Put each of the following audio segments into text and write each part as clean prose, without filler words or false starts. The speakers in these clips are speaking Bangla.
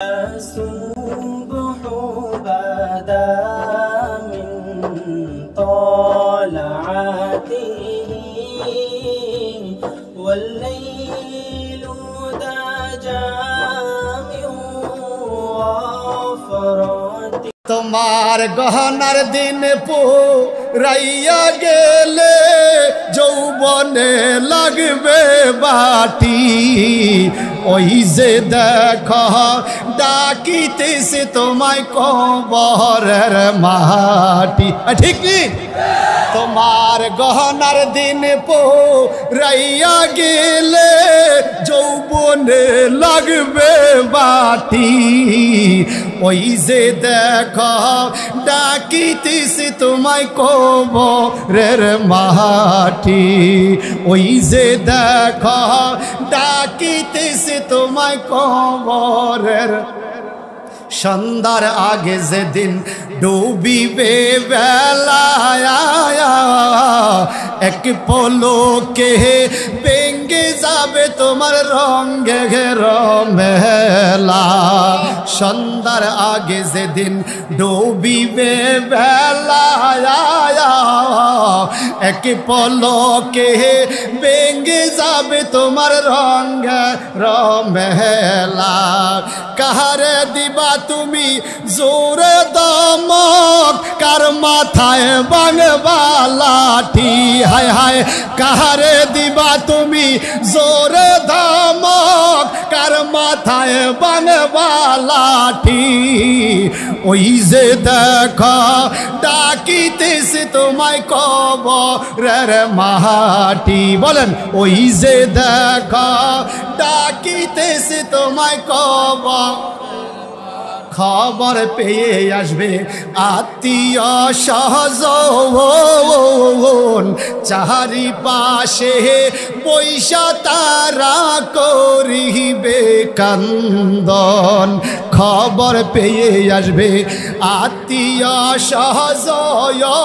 الصبح بدا من طلعته والليل دجى من غفرته তোমার গহনার দিন পুরাইয়া গেলে যৌবনে লাগবে বাটি ওই যে দেখো ডাকিতেছে তোমায় কবরের মাটি ঠিক নেই তোমার গহনার দিন পুরাইয়া গেলে যৌবনে লাগবে বাটি ওই যে দেখো ডাকিতেছে তোমায় কবরের মাটি ওই যে দেখো ডাকিতেছে তোমায় কবরের সন্ধ্যার আগে যেদিন ডুবিবে বেলা এক পলকে ভেঙে যাবে তোমার রঙে মেলা সন্ধ্যার আগে যেদিন ডুবিবে বেলা এক পলকে ভেঙে যাবে তোমার রঙে মেলা কাহারে দিবা তুমি জোরে দমক কার মাথায় বাংবা লাঠি হায় হায় কাহারে দিবা তুমি জোরে দমক কার মাথায় বাংবা লাঠি ওই যে দেখো ডাকিতেছে তোমায় কবরের মাটি বলেন ওই যে দেখো ডাকিতেছে তোমায় কবর খবর পেয়ে আসবে আত্মীয় স্বজন চারি পাশে পয়সা তারা করিবে কান্দন খবর পেয়ে আসবে আত্মীয় স্বজন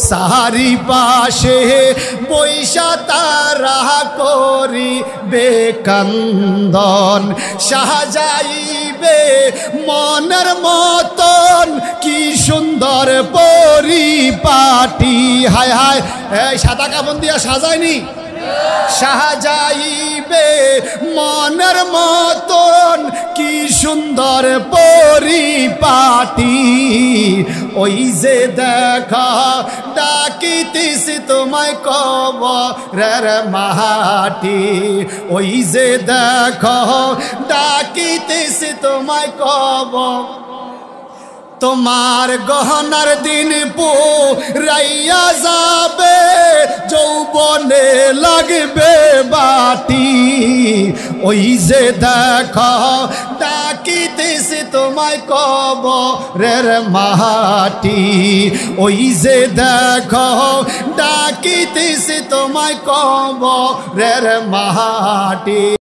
চারি পাশে পয়সা তারা করিবে কান্দন সাজাইবে মনের মতন কি সুন্দর পরিপাটি হায় হায় এই সাদা কাপড় দিয়া সাজায়নি সাজাইবে মনের মতন কি সুন্দর পরিপাটি ওই যে দেখা ডাকিতেছে তোমায় কবরের মাটি ওই যে দেখো ডাকিতেছে তোমায় কবর তোমার গহনার দিন পুরাইয়া যাবে যৌবনে লাগবে বাটি ওই যে দেখো ডাকিতেছে তোমায় কবরের মাটি ওই যে দেখো ডাকিতেছে তোমায় কবরের মাটি।